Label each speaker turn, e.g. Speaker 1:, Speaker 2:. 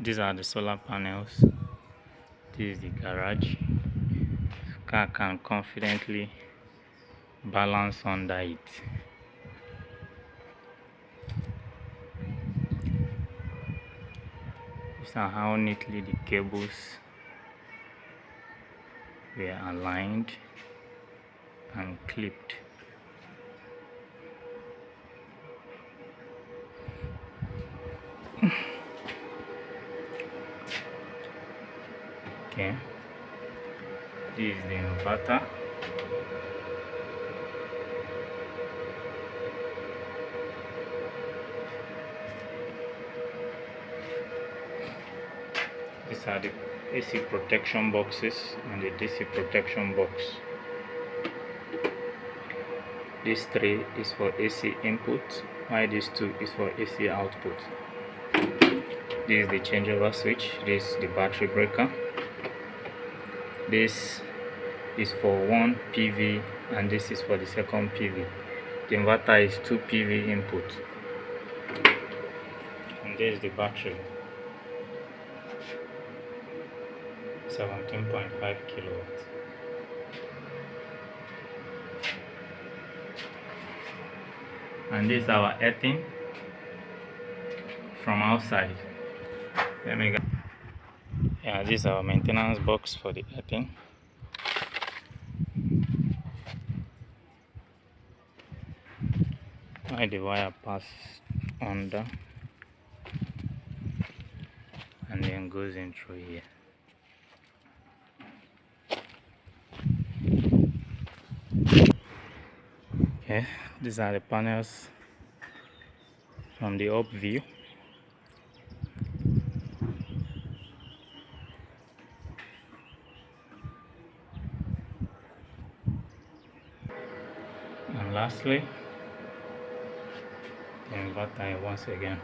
Speaker 1: These are the solar panels. This is the garage. Car can confidently balance under it. These are how neatly the cables were aligned and clipped. Okay, this is the inverter. These are the AC protection boxes and the DC protection box. This 3 is for AC input, while this 2 is for AC output. This is the changeover switch. This is the battery breaker. This is for one PV and this is for the second PV. The inverter is 2 PV input. And this is the battery. 17.5 kilowatts. And this is our earthing from outside. Let me go. Yeah, this is our maintenance box for the earthing. Why the wire passes under and then goes in through here. Okay, these are the panels from the up view. And lastly, the inverter once again.